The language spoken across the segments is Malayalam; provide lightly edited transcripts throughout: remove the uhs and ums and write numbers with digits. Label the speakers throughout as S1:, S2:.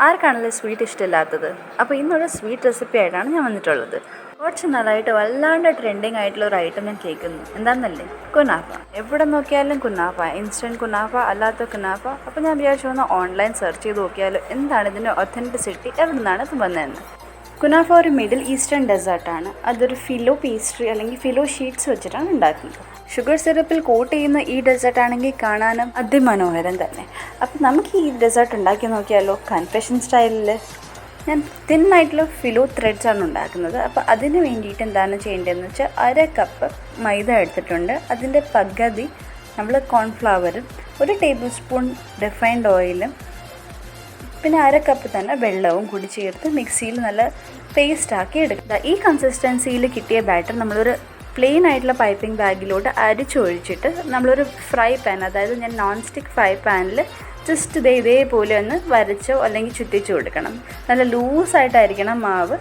S1: ആർക്കാണല്ലോ സ്വീറ്റ് ഇഷ്ടമില്ലാത്തത്? അപ്പോൾ ഇന്നൊരു സ്വീറ്റ് റെസിപ്പി ആയിട്ടാണ് ഞാൻ വന്നിട്ടുള്ളത്. കുറച്ച് നാളായിട്ട് വല്ലാണ്ട് ട്രെൻഡിങ് ആയിട്ടുള്ള ഒരു ഐറ്റം ഞാൻ കേൾക്കുന്നു. എന്താണെന്നല്ലേ? കുനാഫ. എവിടെ നോക്കിയാലും കുനാഫ, ഇൻസ്റ്റൻറ്റ് കുനാഫ, അല്ലാത്ത കുനാഫ. അപ്പോൾ ഞാൻ വിചാരിച്ചു ഒന്ന് ഓൺലൈൻ സെർച്ച് ചെയ്ത് നോക്കിയാലും എന്താണ് ഇതിൻ്റെ ഒത്തൻറ്റിസിറ്റി, എവിടെ നിന്നാണ് ഇത് വന്നതെന്ന്. കുനാഫ ഒരു മിഡിൽ ഈസ്റ്റേൺ ഡെസേർട്ടാണ്. അതൊരു ഫിലോ പേസ്ട്രി അല്ലെങ്കിൽ ഫിലോ ഷീറ്റ്സ് വെച്ചിട്ടാണ് ഉണ്ടാക്കുന്നത്. ഷുഗർ സിറപ്പിൽ കോട്ട് ചെയ്യുന്ന ഈ ഡെസേർട്ട് ആണെങ്കിൽ കാണാനും അതിമനോഹരം തന്നെ. അപ്പം നമുക്ക് ഈ ഡെസേർട്ട് ഉണ്ടാക്കി നോക്കിയാലോ? കൺഫെഷൻ സ്റ്റൈലിൽ. ഞാൻ തിന്നായിട്ടുള്ള ഫിലോ ത്രെഡ്സ് ആണ് ഉണ്ടാക്കുന്നത്. അപ്പോൾ അതിന് വേണ്ടിയിട്ട് എന്താണ് ചെയ്യേണ്ടതെന്ന് വെച്ചാൽ 1/2 കപ്പ് മൈദ എടുത്തിട്ടുണ്ട്. അതിൻ്റെ പകുതി നമ്മൾ കോൺഫ്ലവറും 1 ടേബിൾ സ്പൂൺ റിഫൈൻഡ് ഓയിലും പിന്നെ 1/2 കപ്പ് തന്നെ വെള്ളവും കൂടി ചേർത്ത് മിക്സിയിൽ നല്ല പേസ്റ്റാക്കി എടുക്കുക. ഈ കൺസിസ്റ്റൻസിയിൽ കിട്ടിയ ബാറ്റർ നമ്മളൊരു പ്ലെയിൻ ആയിട്ടുള്ള പൈപ്പിംഗ് ബാഗിലോട്ട് അരിച്ചൊഴിച്ചിട്ട് നമ്മളൊരു ഫ്രൈ പാൻ, അതായത് ഞാൻ നോൺ സ്റ്റിക്ക് ഫ്രൈ പാനിൽ ജസ്റ്റ് ഇതേപോലെ ഒന്ന് വരച്ചോ അല്ലെങ്കിൽ ചുറ്റിച്ചു കൊടുക്കണം. നല്ല ലൂസായിട്ടായിരിക്കണം മാവ്.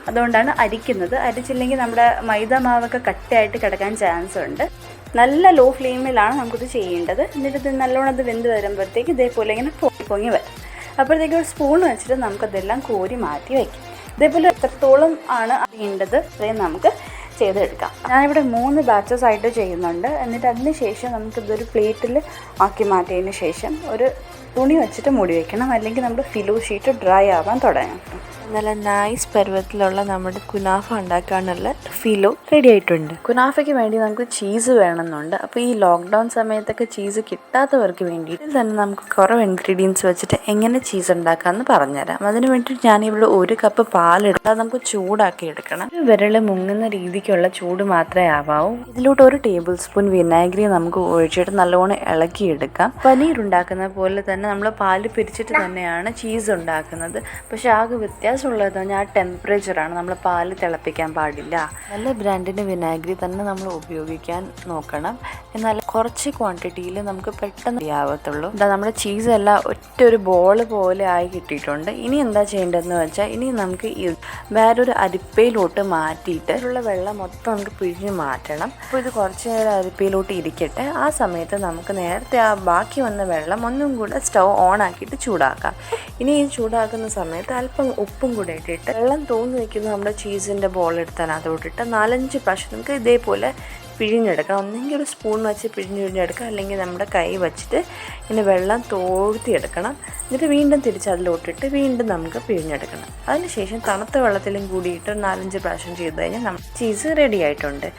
S1: അതുകൊണ്ടാണ് അരിക്കുന്നത്. അരിച്ചില്ലെങ്കിൽ നമ്മുടെ മൈദ മാവൊക്കെ കട്ടയായിട്ട് കിടക്കാൻ ചാൻസ് ഉണ്ട്. നല്ല ലോ ഫ്ലെയിമിലാണ് നമുക്കിത് ചെയ്യേണ്ടത്. എന്നിട്ട് ഇത് നല്ലോണം അത് വെന്ത് വരുമ്പോഴത്തേക്ക് ഇതേപോലെ ഇങ്ങനെ പൊങ്ങി വരും. അപ്പോഴത്തേക്ക് ഒരു സ്പൂൺ വെച്ചിട്ട് നമുക്കതെല്ലാം കോരി മാറ്റി വയ്ക്കാം. ഇതേപോലെ എത്രത്തോളം ആണ് അറിയേണ്ടത് അത്രയും നമുക്ക് ചെയ്തെടുക്കാം. ഞാനിവിടെ 3 ബാച്ചസ് ആയിട്ട് ചെയ്യുന്നുണ്ട്. എന്നിട്ട് അതിന് ശേഷം നമുക്കിതൊരു പ്ലേറ്റിൽ ആക്കി മാറ്റിയതിന് ശേഷം ഒരു തുണി വെച്ചിട്ട് മൂടി വയ്ക്കണം. അല്ലെങ്കിൽ നമ്മുടെ ഫിലോ ഷീറ്റ് ഡ്രൈ ആവാൻ തുടങ്ങും. നല്ല നൈസ് പരുവത്തിലുള്ള നമ്മുടെ കുനാഫ ഉണ്ടാക്കാനുള്ള ഫിലോ റെഡി ആയിട്ടുണ്ട്. കുനാഫയ്ക്ക് വേണ്ടി നമുക്ക് ചീസ് വേണമെന്നുണ്ട്. അപ്പോൾ ഈ ലോക്ക്ഡൗൺ സമയത്തൊക്കെ ചീസ് കിട്ടാത്തവർക്ക് വേണ്ടിയിട്ട് തന്നെ നമുക്ക് കുറവ് ഇൻഗ്രീഡിയൻസ് വെച്ചിട്ട് എങ്ങനെ ചീസ് ഉണ്ടാക്കാമെന്ന് പറഞ്ഞുതരാം. അതിന് വേണ്ടിയിട്ട് ഞാനിവിടെ 1 കപ്പ് പാലെടുത്ത് അത് നമുക്ക് ചൂടാക്കി എടുക്കണം. ഒരു വിരൽ മുങ്ങുന്ന രീതിക്കുള്ള ചൂട് മാത്രമേ ആവാവൂ. ഇതിലോട്ട് 1 ടേബിൾ സ്പൂൺ വിനാഗിരി നമുക്ക് ഒഴിച്ചിട്ട് നല്ലോണം ഇളക്കിയെടുക്കാം. പനീർ ഉണ്ടാക്കുന്ന പോലെ തന്നെ നമ്മൾ പാല് പിരിച്ചിട്ട് തന്നെയാണ് ചീസ് ഉണ്ടാക്കുന്നത്. പക്ഷേ ആകെ വ്യത്യാസമുള്ളത് ആ ടെമ്പറേച്ചറാണ്. നമ്മൾ പാല് തിളപ്പിക്കാൻ പാടില്ല. നല്ല ബ്രാൻഡിൻ്റെ വിനാഗിരി തന്നെ നമ്മൾ ഉപയോഗിക്കാൻ നോക്കണം. എന്നാൽ കുറച്ച് ക്വാണ്ടിറ്റിയിൽ നമുക്ക് പെട്ടെന്ന് ചെയ്യാവത്തുള്ളൂ. നമ്മുടെ ചീസ് എല്ലാം ഒറ്റൊരു ബോൾ പോലെ ആയി കിട്ടിയിട്ടുണ്ട്. ഇനി എന്താ ചെയ്യേണ്ടതെന്ന് വെച്ചാൽ ഇനി നമുക്ക് വേറൊരു അരിപ്പയിലോട്ട് മാറ്റിയിട്ട് ഉള്ള വെള്ളം മൊത്തം നമുക്ക് പിഴിഞ്ഞ് മാറ്റണം. അപ്പോൾ ഇത് കുറച്ച് നേരം അരിപ്പയിലോട്ട് ഇരിക്കട്ടെ. ആ സമയത്ത് നമുക്ക് നേരത്തെ ആ ബാക്കി വന്ന വെള്ളം ഒന്നും കൂടെ സ്റ്റൗ ഓൺ ആക്കിയിട്ട് ചൂടാക്കാം. ഇനി ഈ ചൂടാക്കുന്ന സമയത്ത് അല്പം ഉപ്പും കൂടെ ഇട്ടിട്ട് വെള്ളം തോന്നി വയ്ക്കുന്ന നമ്മുടെ ചീസിൻ്റെ ബോൾ എടുത്താൽ അതോട്ടിട്ട് 4-5 പ്രാവശ്യം നമുക്ക് ഇതേപോലെ പിഴിഞ്ഞെടുക്കണം. ഒന്നെങ്കിൽ ഒരു സ്പൂൺ വെച്ച് പിഴിഞ്ഞെടുക്കുക, അല്ലെങ്കിൽ നമ്മുടെ കൈ വെച്ചിട്ട് ഇങ്ങനെ വെള്ളം തോഴ്ത്തിയെടുക്കണം. എന്നിട്ട് വീണ്ടും തിരിച്ച് അതിലോട്ടിട്ട് വീണ്ടും നമുക്ക് പിഴിഞ്ഞെടുക്കണം. അതിനുശേഷം തണുത്ത വെള്ളത്തിലും കൂടിയിട്ട് 4-5 പ്രാവശ്യം ചെയ്ത് കഴിഞ്ഞാൽ നമ്മുടെ ചീസ് റെഡി ആയിട്ടുണ്ട്.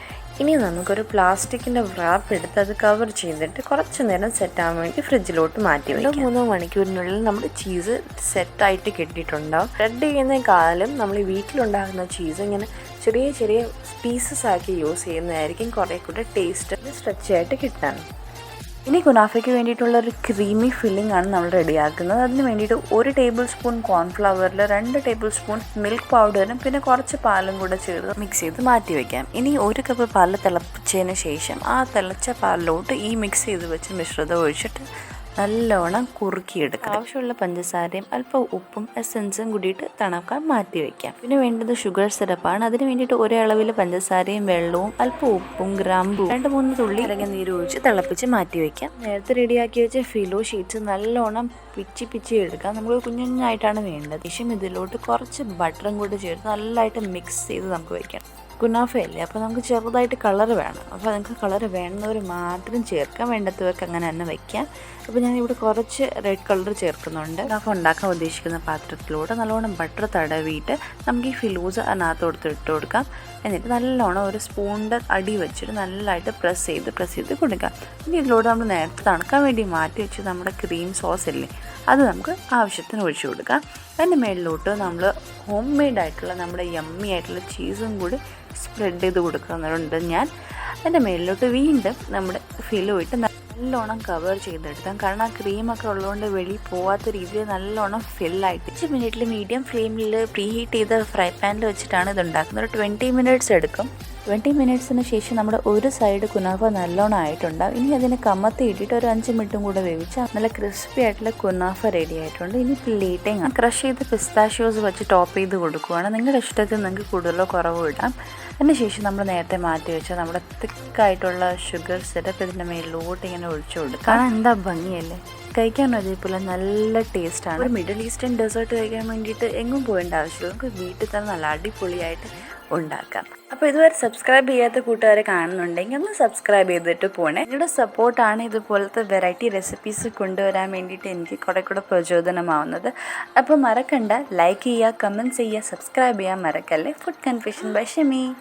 S1: ഇനി നമുക്കൊരു പ്ലാസ്റ്റിക്കിൻ്റെ റാപ്പ് എടുത്ത് അത് കവർ ചെയ്തിട്ട് കുറച്ച് നേരം സെറ്റാകാൻ വേണ്ടി ഫ്രിഡ്ജിലോട്ട് മാറ്റി വയ്ക്കാം. 3 മണിക്കൂറിനുള്ളിൽ നമ്മുടെ ചീസ് സെറ്റായിട്ട് കിട്ടിയിട്ടുണ്ടാവും. ബ്രെഡ് ചെയ്യുന്നതിനേക്കാളും നമ്മൾ വീട്ടിലുണ്ടാകുന്ന ചീസ് ഇങ്ങനെ ചെറിയ ചെറിയ പീസസ് ആക്കി യൂസ് ചെയ്യുന്നതായിരിക്കും കുറേ കൂടെ ടേസ്റ്റ് സ്ട്രെച്ച് ആയിട്ട് കിട്ടാൻ. ഇനി കുനാഫയ്ക്ക് വേണ്ടിയിട്ടുള്ളൊരു ക്രീമി ഫില്ലിംഗ് ആണ് നമ്മൾ റെഡിയാക്കുന്നത്. അതിന് വേണ്ടിയിട്ട് 1 ടേബിൾ സ്പൂൺ കോൺഫ്ലവറിൽ 2 ടേബിൾ സ്പൂൺ മിൽക്ക് പൗഡറും പിന്നെ കുറച്ച് പാലും കൂടെ ചേർത്ത് മിക്സ് ചെയ്ത് മാറ്റി വയ്ക്കാം. ഇനി 1 കപ്പ് പാല് തിളപ്പിച്ചതിന് ശേഷം ആ തിളച്ച പാലിലോട്ട് ഈ മിക്സ് ചെയ്ത് വെച്ച് മിശ്രിതം ഒഴിച്ചിട്ട് നല്ലോണം കുറുക്കിയെടുക്കുക. ആവശ്യമുള്ള പഞ്ചസാരയും അല്പം ഉപ്പും എസൻസും കൂടിയിട്ട് തണുക്കാൻ മാറ്റി വയ്ക്കാം. പിന്നെ വേണ്ടത് ഷുഗർ സിറപ്പാണ്. അതിന് വേണ്ടിയിട്ട് ഒരളവിൽ പഞ്ചസാരയും വെള്ളവും അല്പം ഉപ്പും ഗ്രാമ്പും 2-3 തുള്ളി ഇറങ്ങിയ നീര് ഒഴിച്ച് തിളപ്പിച്ച് മാറ്റി വയ്ക്കാം. നേരത്തെ റെഡിയാക്കി വെച്ച ഫിലോ ഷീറ്റ്സ് നല്ലോണം പിച്ചി എടുക്കാം. നമുക്ക് കുഞ്ഞായിട്ടാണ് വേണ്ടത്. ശേഷം ഇതിലോട്ട് കുറച്ച് ബട്ടറും കൂടി ചേർത്ത് നല്ലതായിട്ട് മിക്സ് ചെയ്ത് നമുക്ക് വയ്ക്കാം. കുനാഫയല്ലേ, അപ്പോൾ നമുക്ക് ചെറുതായിട്ട് കളർ വേണം. അപ്പോൾ നിങ്ങൾക്ക് കളർ വേണമെന്നവർ മാത്രം ചേർക്കാം, വേണ്ടത്തവർക്ക് അങ്ങനെ തന്നെ വയ്ക്കാം. അപ്പോൾ ഞാനിവിടെ കുറച്ച് റെഡ് കളർ ചേർക്കുന്നുണ്ട്. കുനാഫ ഉണ്ടാക്കാൻ ഉദ്ദേശിക്കുന്ന പാത്രത്തിലൂടെ നല്ലോണം ബട്ടർ തടവിയിട്ട് നമുക്ക് ഈ ഫിലൂസ് അതിനകത്തോട്ട് ഇട്ട് കൊടുക്കാം. എന്നിട്ട് നല്ലോണം ഒരു സ്പൂണിൻ്റെ അടി വെച്ചിട്ട് നല്ലതായിട്ട് പ്രസ് ചെയ്ത് കൊടുക്കാം. ഇനി ഇതിലൂടെ നമ്മൾ നേരത്തെ തണുക്കാൻ വേണ്ടി മാറ്റി വെച്ച് നമ്മുടെ ക്രീം സോസ് ഇല്ലേ, അത് നമുക്ക് ആവശ്യത്തിന് ഒഴിച്ചു കൊടുക്കാം. അതിൻ്റെ മേളിലോട്ട് നമ്മൾ ഹോം മെയ്ഡായിട്ടുള്ള നമ്മുടെ യമ്മി ആയിട്ടുള്ള ചീസും കൂടി സ്പ്രെഡ് ചെയ്ത് കൊടുക്കുന്നുണ്ട് ഞാൻ. അതിൻ്റെ മേളിലോട്ട് വീണ്ടും നമ്മുടെ ഫിലോ ഇട്ട് നല്ലോണം കവർ ചെയ്തെടുക്കാം. കാരണം ആ ക്രീമൊക്കെ ഉള്ളതുകൊണ്ട് വെളിയിൽ പോകാത്ത രീതിയിൽ നല്ലോണം ഫില്ലായിട്ട് 5 മിനിറ്റിൽ മീഡിയം ഫ്ലെയിമിൽ പ്രീ ഹീറ്റ് ചെയ്ത ഫ്രൈ പാനിൽ വെച്ചിട്ടാണ് ഇത് ഉണ്ടാക്കുന്നത്. ഒരു 20 മിനിറ്റ്സ് എടുക്കും. 20 മിനിറ്റ്സിന് ശേഷം നമ്മുടെ ഒരു സൈഡ് കുനാഫ നല്ലോണം ആയിട്ടുണ്ടാകും. ഇനി അതിനെ കമത്തി ഇട്ടിട്ട് ഒരു 5 മിനിറ്റും കൂടെ വേവിച്ചാൽ നല്ല ക്രിസ്പി ആയിട്ടുള്ള കുനാഫ റെഡി ആയിട്ടുണ്ട്. ഇനി പ്ലേറ്റിംഗ് ക്രഷ് ചെയ്ത് പിസ്താഷ്യോസ് വെച്ച് ടോപ്പ് ചെയ്ത് കൊടുക്കുകയാണ്. നിങ്ങളുടെ ഇഷ്ടത്തിൽ നിങ്ങൾക്ക് കൂടുതലോ കുറവോ ഇടാം. അതിനുശേഷം നമ്മൾ നേരത്തെ മാറ്റി വെച്ചാൽ നമ്മുടെ തിക്കായിട്ടുള്ള ഷുഗർ സിറപ്പ് ഇതിൻ്റെ മേലിലോട്ട് ഇങ്ങനെ ഒഴിച്ചു കൊടുക്കാം. കാരണം എന്താ ഭംഗിയല്ലേ. കഴിക്കാൻ അതേപോലെ നല്ല ടേസ്റ്റാണ്. ഒരു മിഡിൽ ഈസ്റ്റേൺ ഡെസേർട്ട് കഴിക്കാൻ വേണ്ടിയിട്ട് എങ്ങും പോകേണ്ട ആവശ്യമില്ല. നമുക്ക് വീട്ടിൽ തന്നെ നല്ല അടിപൊളിയായിട്ട് ഉണ്ടാക്കാം. അപ്പോൾ ഇതുവരെ സബ്സ്ക്രൈബ് ചെയ്യാത്ത കൂട്ടുകാരെ കാണുന്നുണ്ടെങ്കിൽ ഒന്ന് സബ്സ്ക്രൈബ് ചെയ്തിട്ട് പോണേ. നിങ്ങളുടെ സപ്പോർട്ടാണ് ഇതുപോലത്തെ വെറൈറ്റി റെസിപ്പീസ് കൊണ്ടുവരാൻ വേണ്ടിയിട്ട് എനിക്ക് കുറേ കൂടെ പ്രചോദനമാവുന്നത്. അപ്പോൾ മറക്കണ്ട, ലൈക്ക് ചെയ്യുക, കമൻറ്റ്സ് ചെയ്യുക, സബ്സ്ക്രൈബ് ചെയ്യാൻ മറക്കല്ലേ. Food confusion bye Shami.